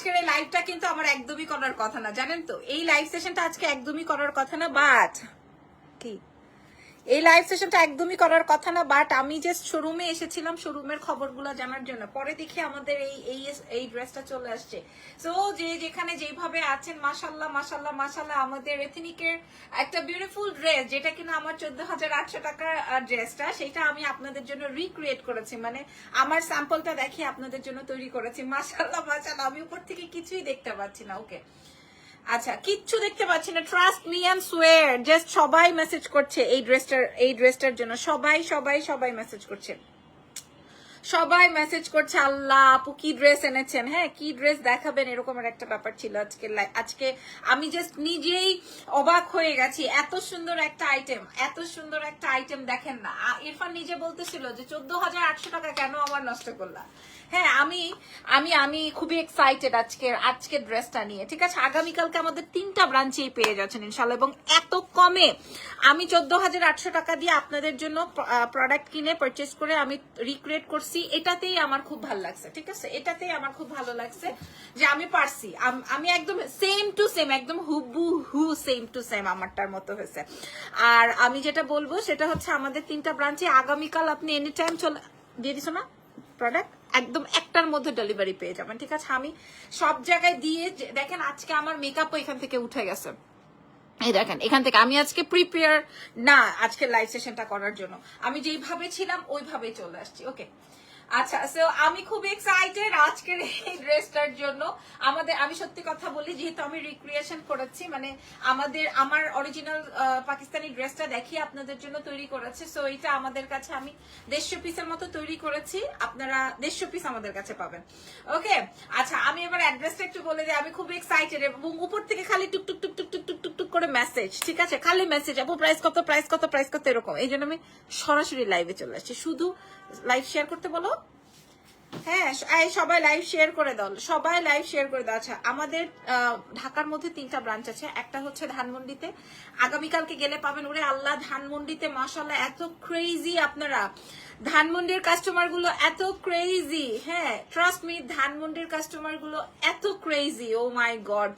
আজকের এই লাইভটা কিন্তু আমার একদমই করার কথা না, জানেন তো? এই লাইভ সেশনটা আজকে একদমই করার কথা না, বাট কি এই লাইভ সেশনটা একদমই করার কথা না, বাট আমি জাস্ট শোরুমে এসেছিলাম শোরুমের খবরগুলো জানার জন্য। পরে দেখি আমাদের এই ড্রেসটা চলে আসছে। সো যে যেখানে যেভাবে আছেন, মাশাল্লাহ মাশাল্লাহ মাশাল্লাহ, আমাদের এথনিকের একটা বিউটিফুল ড্রেস, যেটা কিনা আমার 14,800 টাকার ড্রেসটা, সেটা আমি আপনাদের জন্য রিক্রিয়েট করেছি, মানে আমার স্যাম্পলটা দেখিয়ে আপনাদের জন্য তৈরি করেছি। মাশাল্লাহ মাশাল্লাহ, আমি উপর থেকে কিছুই দেখতে পাচ্ছি না। ওকে, আচ্ছা, কিচ্ছু দেখতে পাচ্ছি না, ট্রাস্ট মি এন্ড সোয়ার। জাস্ট সবাই মেসেজ করছে এই ড্রেসটার জন্য, সবাই সবাই সবাই মেসেজ করছে, সবাই মেসেজ করছে। আল্লাহ, আপু কি ড্রেস এনেছেন? হ্যাঁ, কি ড্রেস দেখাবেন, এরকমের একটা ব্যাপার ছিল আজকে আমি জাস্ট নিজেই অবাক হয়ে গেছি। এত সুন্দর একটা আইটেম, এত সুন্দর একটা আইটেম দেখেন না। ইরফান নিজে বলতেছিল যে 14,800 টাকা কেন আমার নষ্ট করলা। হ্যাঁ, আমি আমি আমি খুবই এক্সাইটেড আজকের ড্রেসটা নিয়ে। ঠিক আছে, আগামীকালকে আমাদের 3টা ব্রাঞ্চেই পেয়ে যাচ্ছেন ইনশাল্লাহ, এবং এত কমে। আমি 14,800 টাকা দিয়ে আপনাদের জন্য প্রোডাক্ট কিনে পারচেস করে আমি রিক্রিয়েট করছি। এটাতেই আমার খুব ভালো লাগছে। ঠিক আছে, এটাতেই আমার খুব ভালো লাগছে যে আমি পারছি, আমি একদম সেম টু সেম, একদম হুবহু সেম টু সেম আমারটার মতো হয়েছে। আর আমি যেটা বলবো সেটা হচ্ছে, আমাদের 3টা ব্রাঞ্চে আগামীকাল আপনি এনি টাইম চলে দিয়ে দিছো না প্রোডাক্ট, একদম একটার মধ্যে ডেলিভারি পেয়ে যাবেন। ঠিক আছে, আমি সব জায়গায় দিয়ে, দেখেন আজকে আমার মেকআপও এখান থেকে উঠে গেছে। এই দেখেন, এখান থেকে আমি আজকে প্রিপেয়ার না আজকে লাইভ সেশনটা করার জন্য, আমি যেইভাবে ছিলাম ওইভাবেই চলে আসছি। ওকে, আচ্ছা, সো আমি খুব এক্সাইটেড আজকের এই ড্রেসটার জন্য। আমি সত্যি কথা বলি, যেহেতু আমি রিক্রিয়েশন করেছি, মানে আমার অরিজিনাল পাকিস্তানি ড্রেসটা দেখিয়ে আপনাদের জন্য তৈরি করেছে। সো এটা আমাদের কাছে আমি 150 পিসের মতো তৈরি করেছি, আপনারা 150 পিস আমাদের কাছে পাবেন। ওকে, আচ্ছা, আমি এবার অ্যাড্রেসটা একটু বলে দিই। আমি খুব এক্সাইটেড, এবং উপর থেকে খালি টুকটুক টুকটুক টুকটুক টুকটুক করে মেসেজ। ঠিক আছে, খালি মেসেজ, আপু প্রাইস কত, প্রাইস কত, প্রাইস কত, এরকম। এই জন্য আমি সরাসরি লাইভে চলে আসছি। শুধু লাইভ শেয়ার করতে বলো। হ্যাঁ, সবাই লাইভ শেয়ার করে দাও, সবাই লাইভ শেয়ার করে দাও। আচ্ছা, আমাদের ঢাকার মধ্যে 3টা ব্রাঞ্চ আছে। একটা হচ্ছে ধানমন্ডিতে, আগামীকালকে গেলে পাবেন। ওরে আল্লাহ, ধানমন্ডিতে মাশাআল্লাহ এত ক্রেজি, আপনারা ধানমন্ডির কাস্টমার গুলো এত ক্রেজি। হ্যাঁ, ট্রাস্ট মি, ধানমন্ডির কাস্টমার গুলো এত ক্রেজি, ও মাই গড।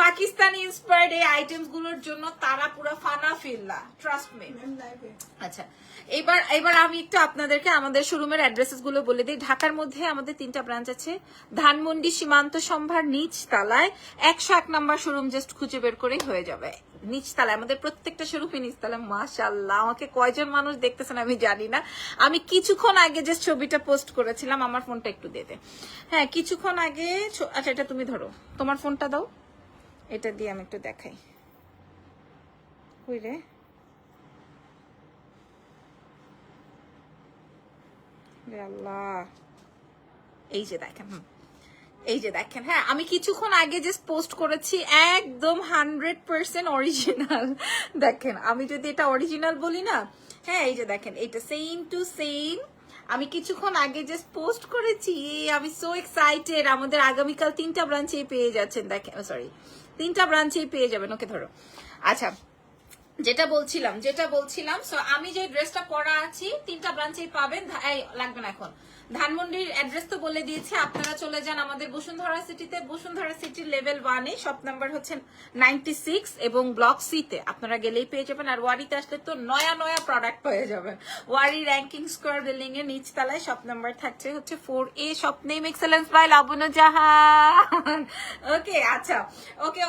পাকিস্তানি ইন্সপায়ার্ড এই আইটেমস গুলোর জন্য তারা পুরো ফানা ফিল্লা, ট্রাস্ট মি। আচ্ছা, এবার আমি একটু আপনাদেরকে আমাদের শোরুমের অ্যাড্রেসেস গুলো বলে দিই। ঢাকার মধ্যে আমাদের 3টা ব্রাঞ্চ আছে। ধানমন্ডি সীমান্ত সম্ভার নিচ তালায় 101 নাম্বার শোরুম, জাস্ট খুঁজে বের করেই হয়ে যাবে। নিচতলায় আমাদের প্রত্যেকটা শোরুমে নিচতলায়। মাশাআল্লাহ, আমাকে কয়জন মানুষ দেখতেছেন আমি জানি না। আমি কিছুক্ষণ আগে যে ছবিটা পোস্ট করেছিলাম, আমার ফোনটা একটু দে দে। হ্যাঁ, কিছুক্ষণ আগে, আচ্ছা এটা তুমি ধরো, তোমার ফোনটা দাও, এটা দিয়ে আমি একটু দেখাই। কই রে, আল্লাহ, এই যে দেখেন, এই যে দেখেন। হ্যাঁ, আমি কিছুক্ষণ আগে জাস্ট পোস্ট করেছি, একদম 100% অরিজিনাল। দেখেন, আমি যদি এটা অরিজিনাল বলি না, হ্যাঁ এই যে দেখেন, এটা সেম টু সেম। আমি কিছুক্ষণ আগে জাস্ট পোস্ট করেছি। আমি সো এক্সাইটেড। আমাদের আগামীকাল 3টা ব্রাঞ্চেই পেয়ে যাচ্ছেন। দেখেন, সরি, 3টা ব্রাঞ্চেই পেয়ে যাবেন। ওকে, ধরো। আচ্ছা, যেটা বলছিলাম, সো আমি যে ড্রেসটা পরা আছি 3টা ব্রাঞ্চেই পাবেন। লাগবে না এখন, ধানমন্ডির অ্যাড্রেস তো বলে দিয়েছি। আপনারা চলে যান আমাদের বসুন্ধরা সিটিতে, বসুন্ধরা সিটির লেভেল 1-এ, শপ নাম্বার হচ্ছে 96 এবং ব্লক সিতে আপনারা গেলেই পেয়ে যাবেন। আর ওয়ারিতে আসলে তো নয়া নয়া প্রোডাক্ট পেয়ে যাবেন। ওয়ারি র্যাঙ্কিং স্কোয়ার বিল্ডিং এর নিচতলায় শপ নাম্বার থাকছে হচ্ছে 4A, shop name excellence by Labanya Jahan. Okay, আচ্ছা,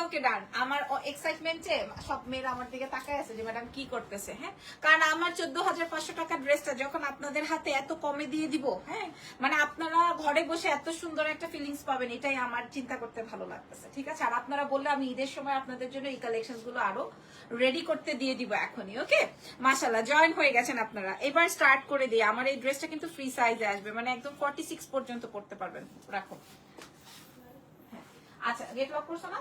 ওকে ডান। আমার এক্সাইটমেন্টে সব মেয়েরা আমার দিকে তাকায় আছে যে ম্যাডাম কি করতেছে। হ্যাঁ, কারণ আমার 14,500 টাকার ড্রেসটা যখন আপনাদের হাতে এত কমে দিয়ে দিব, হ্যাঁ, মানে আপনারা ঘরে বসে এত সুন্দর একটা ফিলিংস পাবেন, এটাই আমার চিন্তা করতে ভালো লাগতেছে। ঠিক আছে, আর আপনারা বললে আমি ঈদের সময় আপনাদের জন্য এই কালেকশন গুলো আরো রেডি করতে দিয়ে দিব এখনই। ওকে, মাশাআল্লাহ, জয়েন হয়ে গেছেন আপনারা। এবার স্টার্ট করে দিই। আমার এই ড্রেসটা কিন্তু ফ্রি সাইজে আসবে, মানে একদম 46 পর্যন্ত পড়তে পারবেন। রাখো। আচ্ছা, গেট লক করছো না?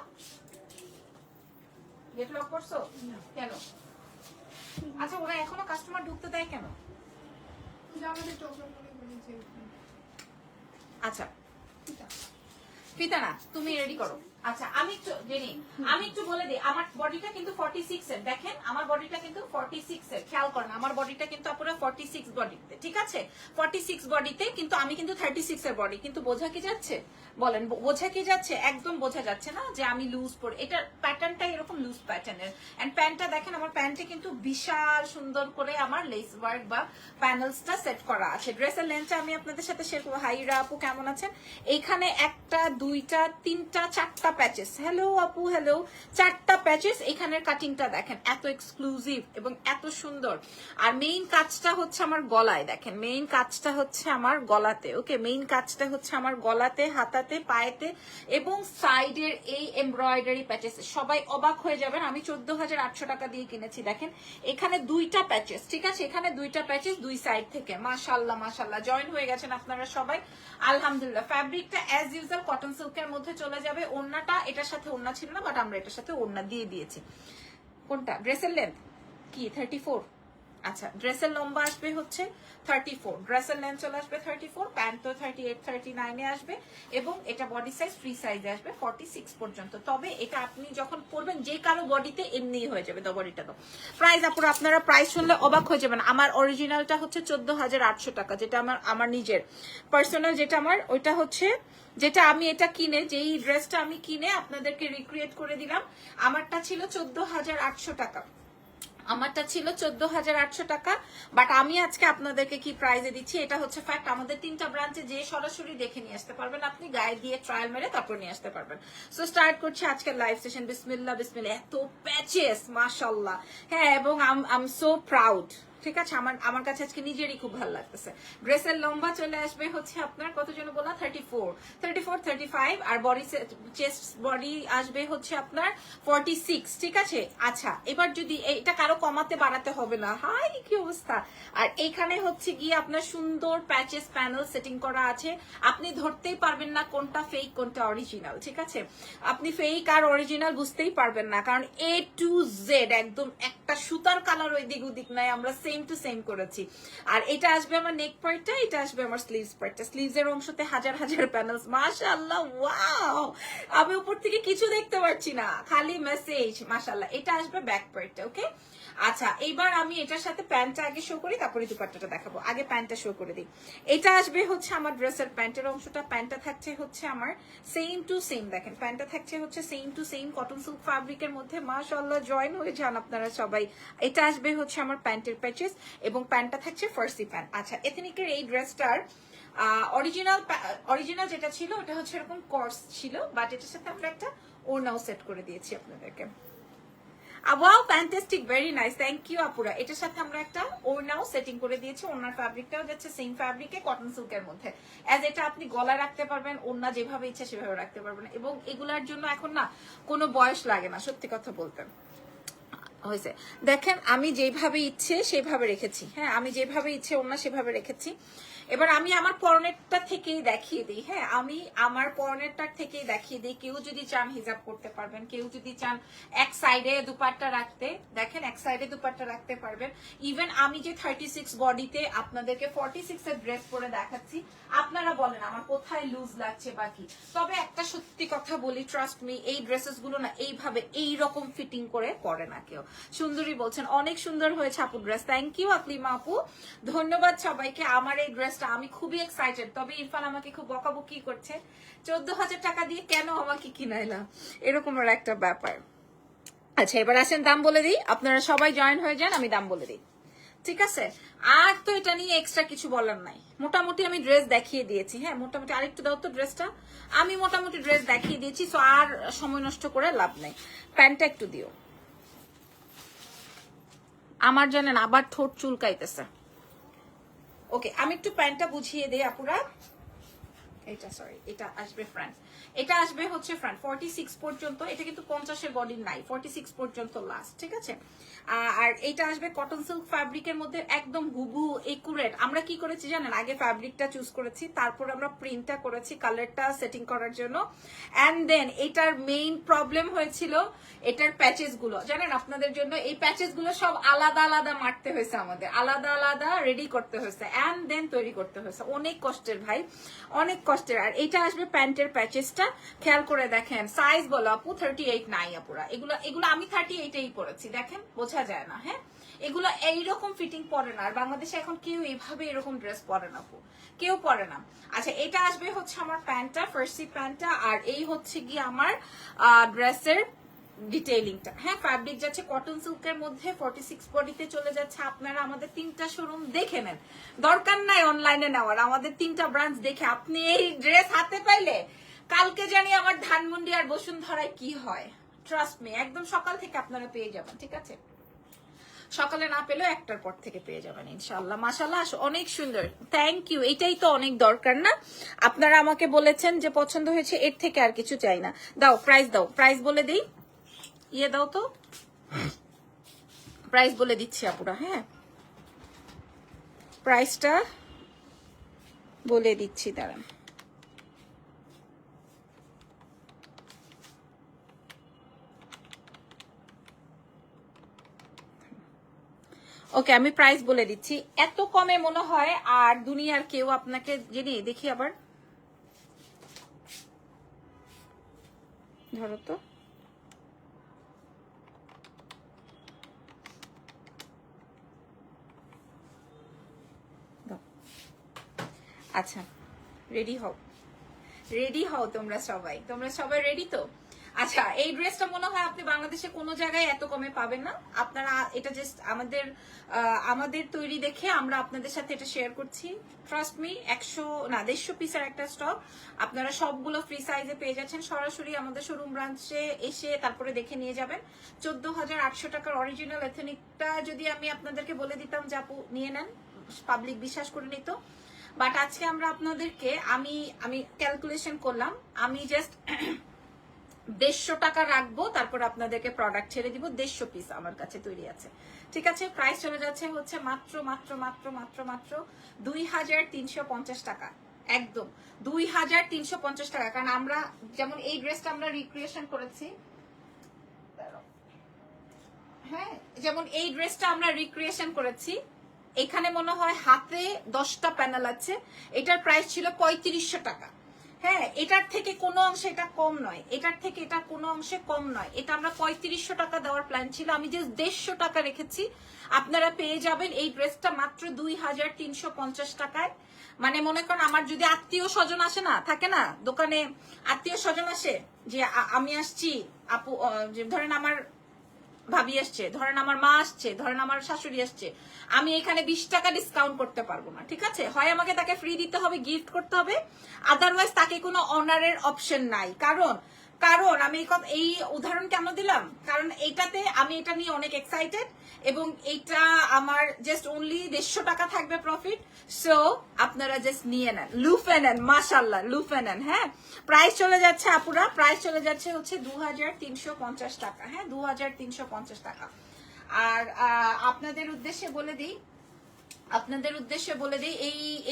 গেট লক করছো কেন? আচ্ছা, ওরা এখনো কাস্টমার ঢুকতে দেয় কেন? আচ্ছা, ফিতা না, তুমি রেডি করো। আচ্ছা আমি একটু বলে দিই, আমার বডিটা কিন্তু 46 এর, দেখেন আমার বডিটা কিন্তু 46 এর, খেয়াল করেন আমার বডিটা কিন্তু পুরো 46 বডিতে, ঠিক আছে 46 বডিতে, কিন্তু আমি কিন্তু 36 এর বডি, কিন্তু বোঝা কি যাচ্ছে বলেন, বোঝা কি যাচ্ছে? একদম বোঝা যাচ্ছে না যে আমি লুজ পরে, এটার প্যাটার্নটা এরকম লুজ প্যাটার্নের, এন্ড প্যান্টটা দেখেন আমার প্যান্টে কিন্তু বিশাল সুন্দর করে আমার লেস ওয়ার্ক বা প্যানেলসটা সেট করা আছে। ড্রেসের লেন্থটা আমি আপনাদের সাথে শেয়ার করবো। হাইরা আপু কেমন আছেন? এইখানে একটা দুইটা তিনটা চারটা প্যাচেস, হ্যালো আপু হ্যালো, চারটা প্যাচেস। এখানের কাটিংটা দেখেন এত এক্সক্লুসিভ এবং এত সুন্দর। আর মেইন কাজটা হচ্ছে আমার গলায়, দেখেন মেইন কাজটা হচ্ছে আমার গলাতে, ওকে মেইন কাজটা হচ্ছে আমার গলাতে, হাতাতে, পায়েতে এবং সাইডের এই এমব্রয়ডারি প্যাচেস। সবাই অবাক হয়ে যাবেন, আমি 14,800 টাকা দিয়ে কিনেছি। দেখেন এখানে দুইটা প্যাচেস, ঠিক আছে এখানে দুইটা প্যাচেস দুই সাইড থেকে। মাশাআল্লাহ মাশাআল্লাহ, জয়েন হয়ে গেছেন আপনারা সবাই, আলহামদুলিল্লাহ। ফ্যাব্রিকটা অ্যাজ ইউজুয়াল কটন সিল্কের মধ্যে চলে যাবে। ওড়নাটা এটার সাথে ওড়না ছিল না, বাট আমরা এটার সাথে ওড়না দিয়ে দিয়েছি। কোনটা ড্রেসের লেন্থ কি 34? আচ্ছা ড্রেসের লম্বা আসবে হচ্ছে 34, ড্রেসের লেন্থ চলে আসবে 34, প্যান্ট তো 38 39 এ আসবে এবং এটা বডি সাইজ ফ্রি সাইজে আসবে 46 পর্যন্ত। তবে এটা আপনি যখন পরবেন যে কারো বডিতে এমনিই হয়ে যাবে বডিটা। তো প্রাইস আপুরা আপনারা প্রাইস শুনলে অবাক হয়ে যাবেন। আমার অরিজিনালটা হচ্ছে 14,800 টাকা, যেটা আমার নিজের পার্সোনাল, যেটা আমার ওইটা হচ্ছে, যেটা আমি এটা কিনে, যেই ড্রেসটা আমি কিনে আপনাদেরকে রিক্রিয়েট করে দিলাম, আমারটা ছিল 14,800 টাকা, আমারটা ছিল 14,800 টাকা। বাট আমি আজকে আপনাদেরকে কি প্রাইজে দিচ্ছি, এটা হচ্ছে ফ্যাক্ট। আমাদের 3টা ব্রাঞ্চে যে সরাসরি দেখে নিয়ে আসতে পারবেন, আপনি গায়ে দিয়ে ট্রায়াল মেরে তারপর নিয়ে আসতে পারবেন। সো স্টার্ট করছি আজকের লাইভ সেশন। বিসমিল্লাহ বিসমিল্লাহ। এত প্যাচেস মাশাআল্লাহ, হ্যাঁ, এবং আই এম সো প্রাউড, ঠিক আছে আমার কাছে আজকে নিজেরই খুব ভালো লাগতেছে। ড্রেসের লম্বা চলে আসবে হচ্ছে আপনার কত জন বলা 34 35, আর বডি চেস্ট বডি আসবে হচ্ছে আপনার 46, ঠিক আছে। আচ্ছা এবার যদি এটা কারো কমাতে বাড়াতে হবে না, হাই কি অবস্থা। আর এইখানে হচ্ছে গিয়ে আপনার সুন্দর প্যাচেস প্যানেল সেটিং করা আছে, আপনি ধরতেই পারবেন না কোনটা ফেক কোনটা অরিজিনাল, ঠিক আছে আপনি ফেক আর অরিজিনাল বুঝতেই পারবেন না, কারণ A to Z একদম একটা সুতার কালার ওই দিক ওদিক নাই, আমরা সেম টু সেম করেছি। আর এটা আসবে আমার নেক পার্টটা, এটা আসবে আমার স্লিভস পার্টটা। স্লিভস এর অংশতে হাজার হাজার প্যানেলস, মাশাআল্লাহ ওয়াও, আমি উপর থেকে কিছু দেখতে পাচ্ছি না, খালি মেসেজ, মাশাআল্লাহ। এটা আসবে ব্যাক পার্টটা, ওকে। আচ্ছা এইবার আমি এটার সাথে প্যান্টটা আগে শো করি, তারপরে দুপাট্টাটা দেখাবো। আগে প্যান্টটা শো করে দিই। এটা আসবে হচ্ছে আমার ড্রেসের প্যান্টের অংশটা, প্যান্টটা থাকছে হচ্ছে আমার সেম টু সেম, দেখেন প্যান্টটা থাকছে হচ্ছে same to same cotton silk ফ্যাব্রিকের মধ্যে। মাশাআল্লাহ জয়েন হয়ে যান আপনারা সবাই। এটা আসবে হচ্ছে আমার প্যান্টের প্যাচেস এবং প্যান্টটা থাকছে ফার্সি প্যান্ট। আচ্ছা এথনিকের এই ড্রেসটার অরিজিনাল যেটা ছিল ওটা হচ্ছে এরকম কর্স ছিল, বাট এটার সাথে আমরা একটা ওড়নাও সেট করে দিয়েছি আপনাদেরকে। Wow fantastic, very nice, thank you আপুরা। এটার সাথে আমরা একটা ওড়নাও সেটিং করে দিয়েছি, ওড়নার ফ্যাব্রিকটাও যাচ্ছে সেম ফ্যাব্রিকে কটন সিল্কের মধ্যে। অ্যাজ এটা আপনি গলায় রাখতে পারবেন, ওড়না যেভাবে ইচ্ছা সেভাবে রাখতে পারবেন, এবং এগুলার জন্য এখন না কোনো বয়স লাগে না, সত্যি কথা বলতে হয়েছে। দেখেন আমি যেভাবে ইচ্ছে সেভাবে রেখেছি, হ্যাঁ আমি যেভাবে ইচ্ছে ওড়না সেভাবে রেখেছি। এবার আমি আমার পরনেরটা থেকেই দেখিয়ে দিই, হ্যাঁ আমি আমার পরনেরটার থেকেই দেখিয়ে দিই। কেউ যদি চান হিজাব করতে পারবেন, কেউ যদি চান এক সাইডে দুপাট্টা রাখতে, দেখেন এক সাইডে দুপাট্টা রাখতে পারবেন। ইভেন আমি যে 36 বডিতে আপনাদেরকে 46 এর ড্রেস পরে দেখাচ্ছি, আপনারা বলেন আমার কোথায় লুজ লাগছে বাকি। তবে একটা সত্যি কথা বলি, ট্রাস্ট মি, এই ড্রেসেস গুলো না এইভাবে এইরকম ফিটিং করে পরে না কেউ। সুন্দরী বলছেন, অনেক সুন্দর হয়েছে আপু ড্রেস, থ্যাংক ইউ আকলিমা আপু, ধন্যবাদ সবাইকে। আমার এই ড্রেসটা আমি খুবই এক্সাইটেড। তবে ইরফান আমাকে খুব বকাবকি করছে, 14,000 টাকা দিয়ে কেন আমাকে কিনাইলাম, এরকম একটা ব্যাপার। আচ্ছা এবার আসেন দাম বলে দিই, আপনারা সবাই জয়েন হয়ে যান, আমি দাম বলে দিই, ঠিক আছে। আর তো এটা নিয়ে এক্সট্রা কিছু বলার নাই, মোটামুটি আমি ড্রেস দেখিয়ে দিয়েছি। হ্যাঁ মোটামুটি আরেকটু দাও তো ড্রেসটা, আমি মোটামুটি ড্রেস দেখিয়ে দিয়েছি, সো আর সময় নষ্ট করে লাভ নাই। প্যান্টটা একটু দিও, আমার জানেন আবার ঠোঁট চুলকাইতেছে। ওকে আমি একটু প্যান্টটা বুঝিয়ে দিই আপুরা। এটা সরি, এটা আসবে ফ্রন্ট, এটা আসবে হচ্ছে ফ্রন্ট 46 পর্যন্ত, এটা কিন্তু 50 এর বডির নাই, 46 পর্যন্ত লাস্ট, ঠিক আছে। আর এটা আসবে কটন সিল্ক ফ্যাব্রিকের মধ্যে একদম হুবহু একুরেট। আমরা কি করেছি জানেন, আগে ফ্যাব্রিকটা চুজ করেছি, তারপর আমরা প্রিন্টটা করেছি কালারটা সেটিং করার জন্য, এন্ড দেন এটার মেইন প্রবলেম হয়েছিল এটার প্যাচেস গুলো, জানেন আপনাদের জন্য এই প্যাচেস গুলো সব আলাদা আলাদা মারতে হয়েছে, আমাদের আলাদা আলাদা রেডি করতে হয়েছে, এন্ড দেন তৈরি করতে হয়েছে। অনেক কষ্টের ভাই, অনেক কষ্ট কস্টের। আর এটা আসবে প্যান্টের প্যাচেসটা, খেয়াল করে দেখেন সাইজ বলো আপু 38 নাই আপুরা, এগুলো আমি 38এই পরেছি, দেখেন বোঝা যায় না। হ্যাঁ, এগুলো এইরকম ফিটিং পরে না, আর বাংলাদেশে এখন কেউ এইভাবে এরকম ড্রেস পরে না আপু, কেউ পরে না। আচ্ছা, এটা আসবে হচ্ছে আমার প্যান্টটা, ফার্সি প্যান্টটা, আর এই হচ্ছে গিয়ে আমার ড্রেসের ডিটেইলিংটা। হ্যাঁ, ফ্যাব্রিক যাচ্ছে কটন সিল্কের মধ্যে, 46 বডিতে চলে যাচ্ছে। আপনারা আমাদের 3টা শোরুম দেখে নেন, দরকার নাই অনলাইনে নেওয়ার, আমাদের 3টা ব্রাঞ্চ দেখে আপনি এই ড্রেস হাতে পাইলে কালকে জানি আমার ধানমন্ডি আর বসুন্ধরায় কি হয়, ট্রাস্ট মি, একদম সকাল থেকে আপনারা পেয়ে যাবেন। ঠিক আছে, সকালে না পেলেও 1টার পর থেকে পেয়ে যাবেন ইনশাআল্লাহ। মাশাআল্লাহ, অনেক সুন্দর, থ্যাংক ইউ। এটাই তো অনেক দরকার না, আপনারা আমাকে বলেছেন যে পছন্দ হয়েছে, এর থেকে আর কিছু চাই না। দাও প্রাইস, দাও প্রাইস বলে দিই, ইয়ে দাও তো, প্রাইস বলে দিচ্ছি আপুরা। হ্যাঁ, প্রাইসটা বলে দিচ্ছি, দাঁড়ান। ওকে, আমি প্রাইস বলে দিচ্ছি। এত কমে মনে হয় আর দুনিয়ার কেউ আপনাকে জেনে, দেখি আবার, ধরো তো, আচ্ছা রেডি হও, রেডি হও তোমরা সবাই রেডি তো? আচ্ছা, এই ড্রেসটা মনে হয় আপনি বাংলাদেশে কোনো জায়গায় এত কমে পাবেন না। আপনারা এটা জাস্ট আমাদের তৈরি দেখে আমরা আপনাদের সাথে এটা শেয়ার করছি। ট্রাস্ট মি, 150 পিসের একটা স্টক, আপনারা সবগুলো ফ্রি সাইজে পেয়ে যাচ্ছেন। সরাসরি আমাদের শোরুম ব্রাঞ্চে এসে তারপরে দেখে নিয়ে যাবেন। 14,800 টাকার অরিজিনাল এথনিকটা যদি আমি আপনাদেরকে বলে দিতাম যে আপু নিয়ে নেন, পাবলিক বিশ্বাস করে নিত। বাট আজকে আমরা আপনাদেরকে, আমি ক্যালকুলেশন করলাম, আমি জাস্ট 150 টাকা রাখবো, তারপর আপনাদেরকে প্রোডাক্ট ছেড়ে দিব। 150 পিস আমার কাছে তৈরি আছে। ঠিক আছে, প্রাইস চলে যাচ্ছে হচ্ছে মাত্র 2,350 টাকা, একদম 2,350 টাকা। কারণ আমরা যেমন এই ড্রেসটা আমরা রিক্রিয়েশন করেছি, হ্যাঁ, যেমন এই ড্রেসটা আমরা রিক্রিয়েশন করেছি, এখানে মনে হয় হাতে 10টা প্যানেল আছে, এটার প্রাইস ছিল 3500 টাকা। হ্যাঁ, এটার থেকে কোনো অংশে এটা কম নয়, এটার থেকে এটা কোনো অংশে কম নয়। এটা আমরা 3500 টাকা দেওয়ার প্ল্যান ছিল, আমি যে 150 টাকা রেখেছি। আপনারা পেয়ে যাবেন এই ড্রেসটা মাত্র 2,350 টাকায়। মানে মনে করেন আমার যদি আত্মীয় স্বজন আসে না, থাকে না দোকানে আত্মীয় স্বজন আসে, যে আমি আসছি আপু, ধরেন আমার ভাবি আসছে, ধরেন আমার মা আসছে, ধরেন আমার শাশুড়ি আসছে, আমি এখানে 20 টাকা ডিসকাউন্ট করতে পারবো না। ঠিক আছে, হয় আমাকে তাকে ফ্রি দিতে হবে, গিফট করতে হবে, আদারওয়াইজ তাকে কোনো অনারের অপশন নাই। কারণ আমি এই উদাহরণ কেন দিলাম, কারণ এইটাতে আমি এটা নিয়ে অনেক এক্সাইটেড, এবং এইটা আমার জাস্ট অনলি 150 টাকা থাকবে প্রফিট। সো আপনারা জাস্ট নিয়ে নেন, লুফে নেন, মাশাআল্লাহ লুফে নেন। হ্যাঁ, প্রাইস চলে যাচ্ছে আপুরা, প্রাইস চলে যাচ্ছে হচ্ছে 2,350 টাকা। হ্যাঁ, 2,350 টাকা। আর আপনাদের উদ্দেশ্যে বলে দিই,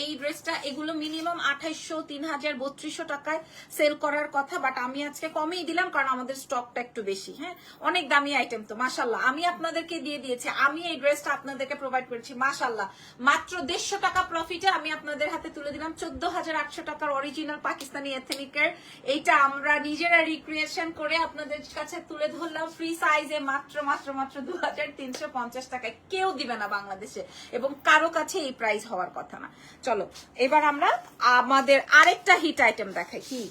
এই ড্রেসটা, এগুলো মিনিমাম 2,800, 3,000, 3,200 টাকায় সেল করার কথা, বাট আমি আজকে কমেই দিলাম কারণ আমাদের স্টকটা একটু বেশি। হ্যাঁ, অনেক দামি আইটেম তো মাশাআল্লাহ, আমি আপনাদেরকে দিয়ে দিয়েছি, আমি এই ড্রেসটা আপনাদেরকে প্রোভাইড করেছি মাশাআল্লাহ মাত্র 150 টাকা প্রফিটে আমি আপনাদের হাতে তুলে দিলাম 14,800 টাকার অরিজিনাল পাকিস্তানি এথনিকের। এইটা আমরা নিজেরা রিক্রিয়েশন করে আপনাদের কাছে তুলে ধরলাম ফ্রি সাইজে মাত্র 2,350 টাকায়। কেউ দিবে না বাংলাদেশে, এবং কারো কাছে এই প্রাইস হওয়ার কথা না। চলো এবার আমরা আমাদের আরেকটা হিট আইটেম দেখাই। কি,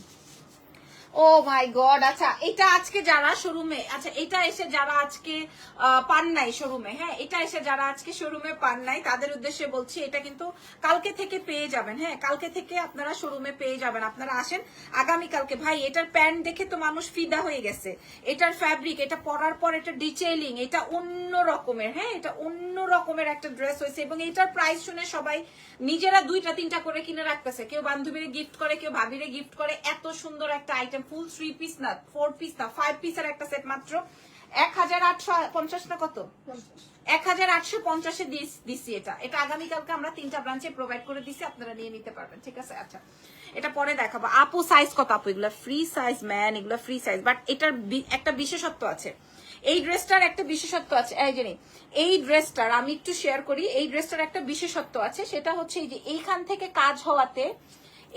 ও মাই গড, আচ্ছা এটা আজকে যারা শোরুমে, আচ্ছা এটা এসে যারা আজকে পান নাই শোরুমে, হ্যাঁ এটা এসে যারা আজকে শোরুমে পান নাই তাদের উদ্দেশ্যে বলছি, এটা কিন্তু কালকে থেকে পেয়ে যাবেন। হ্যাঁ, কালকে থেকে আপনারা শোরুমে পেয়ে যাবেন, আপনারা আসেন আগামীকালকে। ভাই এটার প্যান্ট দেখে তো মানুষ ফিদা হয়ে গেছে, এটার ফ্যাব্রিক, এটা পরার পর এটা ডিটেইলিং, এটা অন্য রকমের। হ্যাঁ, এটা অন্য রকমের একটা ড্রেস হয়েছে, এবং এটার প্রাইস শুনে সবাই নিজেরা 2টা 3টা করে কিনে রাখতেছে, কেউ বান্ধবীরে গিফট করে, কেউ ভাবিরে গিফট করে। এত সুন্দর একটা আইটেম, ফুল 3 পিস না, 4 পিস না, 5 পিসের একটা সেট মাত্র 1,850 না, কত 1,850 দিচ্ছি। এটা আগামীকালকে আমরা 3টা ব্রাঞ্চে প্রোভাইড করে দিচ্ছি, আপনারা নিয়ে নিতে পারবেন। ঠিক আছে, আচ্ছা এটা পরে দেখাবো। আপু সাইজ কত আপু? এগুলো ফ্রি সাইজ ম্যান, এগুলো ফ্রি সাইজ, বাট এটার একটা বিশেষত্ব আছে, এই ড্রেসটার একটা বিশেষত্ব আছে। এই ড্রেসটার আমি একটু শেয়ার করি, এই ড্রেসটার একটা বিশেষত্ব আছে, সেটা হচ্ছে এই যে এইখান থেকে কাজ হওয়াতে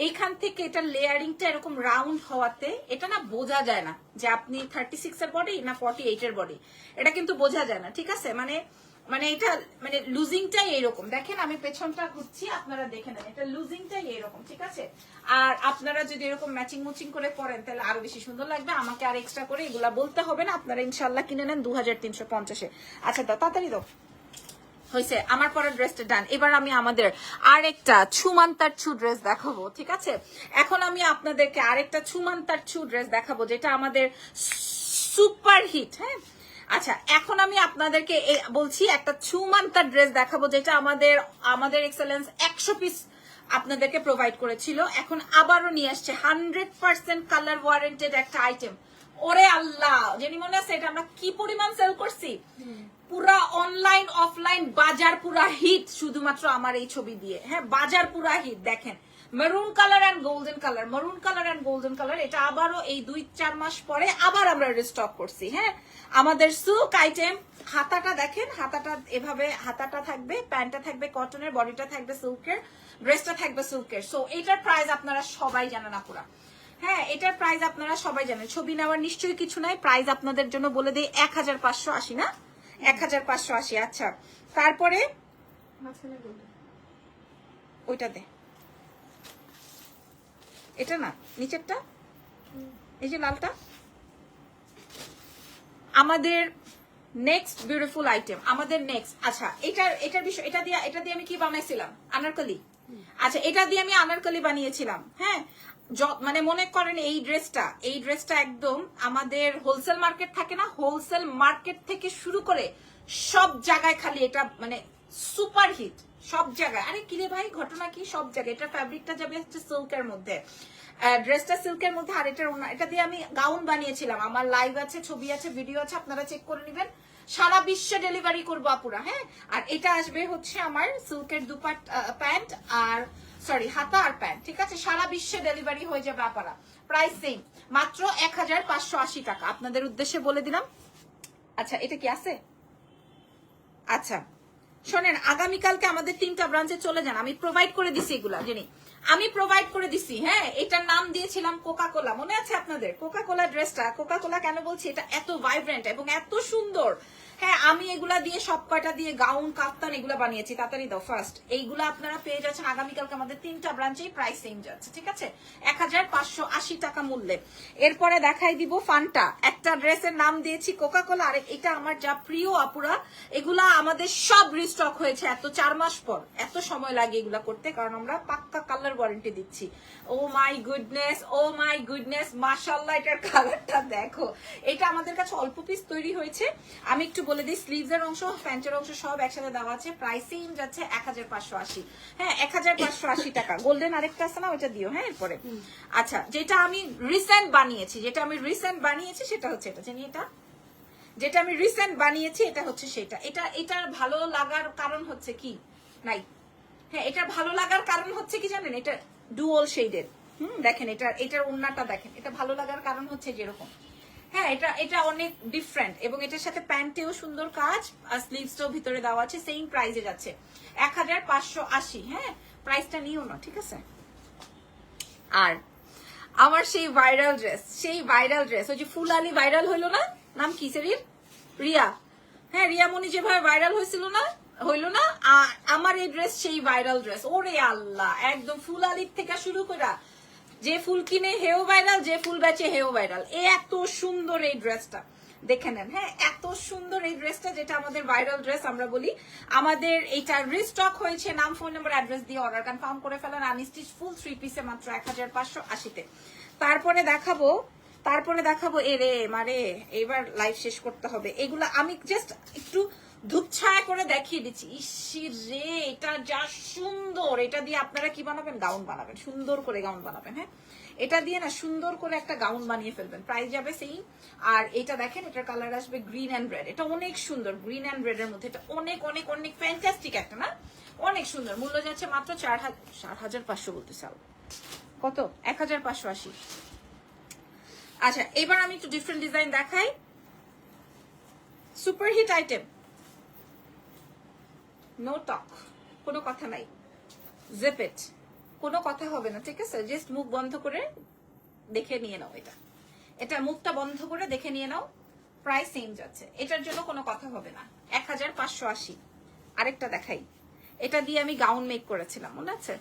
এইখান থেকে এটা লেয়ারিংটা এরকম রাউন্ড হওয়াতে এটা না বোঝা যায় না যে আপনি 36 এর বডি না 48 এর বডি, এটা কিন্তু বোঝা যায় না, ঠিক আছে? মানে মানে এটা মানে লুজিংটাই এইরকম। দেখেন আমি পেছনটা ঘুরছি, আপনারা দেখে নেন, এটা লুজিংটাই এইরকম, ঠিক আছে? আর আপনারা যদি এরকম ম্যাচিং মুচিং করে পরেন তাহলে আরো বেশি সুন্দর লাগবে। আমাকে আর এক্সট্রা করে এগুলা বলতে হবে না, আপনারা ইনশাল্লাহ কিনে নেন 2350-এ। আচ্ছা দাও, তাড়াতাড়ি দাও। হয়েছে আমার পরের ড্রেসটা ডান। এবার আমি আমাদের আরেকটা ছুমান্তার ছু ড্রেস দেখাবো, ঠিক আছে? এখন আমি আপনাদেরকে আরেকটা ছুমান্তার ছু ড্রেস দেখাবো যেটা আমাদের সুপার হিট। হ্যাঁ, আচ্ছা এখন আমি আপনাদেরকে বলছি একটা ছুমান্তার ড্রেস দেখাবো যেটা আমাদের এক্সেলেন্স 100 পিস আপনাদেরকে প্রোভাইড করেছিল, এখন আবারও নিয়ে আসছে 100% কালার ওয়ারেন্টেড একটা আইটেম। ওরে আল্লাহ, জানি মনে আছে এটা আমরা কি পরিমাণ সেল করছি, পুরা অনলাইন অফলাইন বাজার পুরা হিট শুধুমাত্র আমার এই ছবি দিয়ে। হ্যাঁ, বাজার পুরা হিট। দেখেন maroon colour and golden colour, maroon colour and golden colour, এটা আবারও এই 2-4 মাস পরে আবার আমরা রিস্টক করছি। হ্যাঁ, আমাদের সিল্ক আইটেম। হাতাটা দেখেন, হাতাটা এভাবে হাতাটা থাকবে, প্যান্টটা থাকবে কটনের, বডিটা থাকবে সিল্কের, ড্রেসটা থাকবে সিল্কের। সো এটার প্রাইস আপনারা সবাই জানেন আপুরা। হ্যাঁ, এটার প্রাইস আপনারা সবাই জানেন, ছবি নেওয়ার নিশ্চয়ই কিছু নাই। প্রাইস আপনাদের জন্য বলে দিই 1580 না, 1580। আচ্ছা তারপরে ওইটা দে, এটা না নিচেরটা, এই যে লালটা। আমাদের নেক্সট বিউটিফুল আইটেম, আমাদের নেক্সট। আচ্ছা এটার বিষয়, এটা দিয়ে আমি কি বানাইছিলাম? আনারকলি। আচ্ছা এটা দিয়ে আমি আনারকলি বানিয়েছিলাম। হ্যাঁ, মানে মনে করেন এই ড্রেসটা একদম আমাদের হোলসেল মার্কেট থাকে না, হোলসেল মার্কেট থেকে শুরু করে সব জায়গায় খালি এটা মানে সুপার হিট, সব জায়গায়। আরে কিরে ভাই, ঘটনা কি? সব জায়গায় এটা ফ্যাব্রিকটা যাবে হচ্ছে সিল্কের মধ্যে, ড্রেসটা সিল্কের মধ্যে। আর এটা দিয়ে আমি গাউন বানিয়েছিলাম, আমার লাইভ আছে, ছবি আছে, ভিডিও আছে, আপনারা চেক করে নেবেন। সারা বিশ্বে ডেলিভারি করবো আপুরা। হ্যাঁ, আর এটা আসবে হচ্ছে আমার সিল্কের প্যান্ট আর সরি হাতা আর প্যান্ট, ঠিক আছে? সারা বিশ্বে ডেলিভারি হয়ে যাবে আপনারা। প্রাইস সেম, মাত্র 1580 টাকা। আপনাদের উদ্দেশ্যে বলে দিলাম। আচ্ছা এটা কি আছে? আচ্ছা শোনেন, আগামীকালকে আমাদের 3টা ব্রাঞ্চে চলে যান, আমি প্রোভাইড করে দিছি এগুলা, জানি আমি প্রোভাইড করে দিছি। হ্যাঁ, এটার নাম দিয়েছিলাম কোকা কোলা, মনে আছে আপনাদের? কোকা কোলা ড্রেসটা, কোকা কোলা কেন বলছি? এটা এত ভাইব্রেন্ট এবং এত সুন্দর। হ্যাঁ, আমি এগুলা দিয়ে সব কয়টা দিয়ে গাউন কাফতান এগুলা বানিয়েছি। তাড়াতাড়ি দাও ফার্স্ট। এইগুলা আপনারা পেয়ে যাচ্ছেন আগামীকালকে আমাদের 3টা ব্রাঞ্চেই, প্রাইস সেম যাচ্ছে, ঠিক আছে? 1580 টাকা মূল্যে। এরপরে দেখাই দিব ফান্টা, একটা ড্রেসের নাম দিয়েছি কোকা কোলা। আর এটা আমার যা প্রিয় আপুরা, এগুলা আমাদের সব রিস্টক হয়েছে এত 4 মাস পর। এত সময় লাগে এগুলা করতে, কারণ আমরা পাক্কা কালার ওয়ারেন্টি দিচ্ছি। ও my goodness, O my goodness, মাশাআল্লাহ এটার কালারটা দেখো। এটা আমাদের কাছে অল্প পিস তৈরি হয়েছে। আমি একটু বলে দিই, স্লিভস এর অংশ, প্যান্টের অংশ সব একসাথে দেওয়া আছে। প্রাইসিং যাচ্ছে 1580। হ্যাঁ, 1580 টাকা। গোল্ডেন আরেকটা আছে না, ওইটা দিও। হ্যাঁ, এরপরে আচ্ছা যেটা আমি রিসেন্ট বানিয়েছি সেটা হচ্ছে এটা, জানি এটা যেটা আমি রিসেন্ট বানিয়েছি এটা হচ্ছে সেটা। এটার ভালো লাগার কারণ হচ্ছে কি নাই, হ্যাঁ এটার ভালো লাগার কারণ হচ্ছে কি জানেন? এটা ডুয়াল শেডের। দেখেন এটার ওড়নাটা দেখেন, এটা ভালো লাগার কারণ হচ্ছে যেরকম, হ্যাঁ এটা অনেক ডিফারেন্ট এবং এটার সাথে প্যান্টেও সুন্দর কাজ আর স্লিভসটাও ভিতরে দেওয়া আছে। সেম প্রাইসে যাচ্ছে 1580। হ্যাঁ, প্রাইসটা নিও না, ঠিক আছে? আর আমার সেই ভাইরাল ড্রেস, ওই যে ফুল আলী ভাইরাল হইলো না, নাম কি সেরির? রিয়া। হ্যাঁ, রিয়ামণি যেভাবে ভাইরাল হয়েছিল না, হইলো না? আমার এই ড্রেস সেই ভাইরাল ড্রেস। ওরে আল্লাহ, একদম ফুল আলির থেকে শুরু করা, যে ফুল কিনে হেও ভাইরাল, যে ফুল বেচে হেও ভাইরাল। এত সুন্দর এই ড্রেসটা, দেখে নেন। হ্যাঁ, এত সুন্দর এই ড্রেসটা, যেটা আমাদের ভাইরাল ড্রেস আমরা বলি। আমাদের এইটা রিস্টক হয়েছে। নাম, ফোন নাম্বার, অ্যাড্রেস দিয়ে অর্ডার কনফার্ম করে ফেলেন। আনস্টিচ ফুল 3 পিসে মাত্র 1580-তে। তারপরে দেখাবো এরে মারে, এবার লাইভ শেষ করতে হবে। এগুলা আমি জাস্ট একটু ধূপছায়া করে দেখিয়ে দিচ্ছি। ইসির রে, এটা যা সুন্দর। এটা দিয়ে আপনারা কি বানাবেন? গাউন বানাবেন, সুন্দর করে গাউন বানাবেন। হ্যাঁ, এটা দিয়ে না সুন্দর করে একটা গাউন বানিয়ে ফেলবেন। প্রাইস যাবে সেই। আর এটা দেখেন, এটার কালার আসবে গ্রিন অ্যান্ড রেড। এটা অনেক সুন্দর, গ্রিন অ্যান্ড রেড এর মধ্যে। এটা অনেক অনেক অনেক ফ্যান্টাস্টিক একটা, না অনেক সুন্দর। মূল্য যাচ্ছে মাত্র 4500 বলতে চাও কত? 1580। আচ্ছা, এবার আমি একটু ডিফারেন্ট ডিজাইন দেখাই। সুপারহিট আইটেম, নো টক, কোনো কথা নাই। জিপ ইট, কোনো কথা হবে না, ঠিক আছে? জাস্ট মুখ বন্ধ করে দেখে নিয়ে নাও। এটা মুখটা বন্ধ করে দেখে নিয়ে নাও। প্রাইস সেম যাচ্ছে, এটার জন্য কোনো কথা হবে না। 1580। আরেকটা দেখাই, এটা দিয়ে আমি গাউন মেক করেছিলাম, মনে আছে?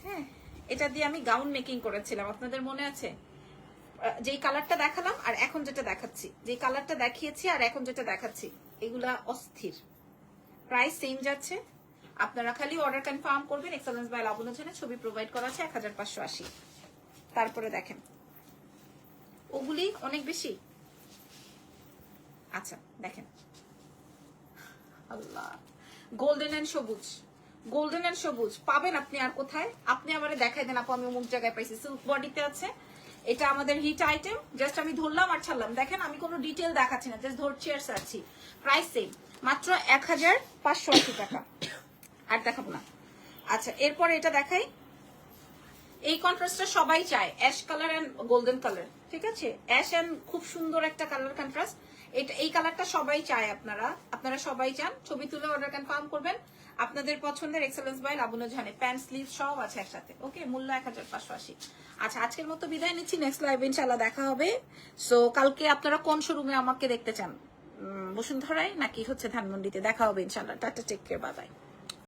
হ্যাঁ, এটা দিয়ে আমি গাউন মেকিং করেছিলাম, আপনাদের মনে আছে? যেই কালারটা দেখালাম আর এখন যেটা দেখাচ্ছি, যেই কালারটা দেখিয়েছি আর এখন যেটা দেখাচ্ছি, এগুলা অস্থির। প্রাইস সেম যাচ্ছে, আপনারা খালি অর্ডার কনফার্ম করবেন। এক্সেলেন্স বাই লাবণ্য চ্যানেল, ছবি প্রোভাইড করা আছে 1580। তারপরে দেখেন, ওগুলি অনেক বেশি। আচ্ছা দেখেন, আল্লাহ, গোল্ডেন এন্ড সবুজ, গোল্ডেন এন্ড সবুজ পাবেন আপনি আর কোথায়? আপনি আমারে দেখাই দেন আপু, আমি অমুক জায়গায় পাইছি। সিল্ক বডিতে আছে, এটা আমাদের হিট আইটেম। জাস্ট আমি ধরলাম আর ছাড়লাম। দেখেন আমি কোনো ডিটেল দেখাচ্ছি না, জাস্ট ধরছি আর ছাড়ছি। প্রাইস সেম, মাত্র 1580 টাকা। আর দেখাবো না। আচ্ছা এরপর এটা দেখাই, এই কন্ট্রাস্টটা সবাই চায়, ash colour and golden colour, ঠিক আছে? অ্যাশ এন্ড খুব সুন্দর একটা কালার কন্ট্রাস্ট। এই কালারটা সবাই চায়, আপনারা সবাই চান। ছবি তুলে অর্ডার কনফার্ম করবেন। আপনাদের পছন্দের এক্সেলেন্স বাই লাবণ্য জানে, প্যান্ট স্লিভ সব আছে একসাথে। ওকে, মূল্য 1580। আচ্ছা আজকের মতো বিদায় নিচ্ছি, নেক্সট লাইভে ইনশাআল্লাহ দেখা হবে। সো কালকে আপনারা কোন শোরুমে আমাকে দেখতে চান, বসুন্ধরায় নাকি হচ্ছে ধানমন্ডিতে? দেখা হবে ইনশাআল্লাহ। Tata, take care, bye by.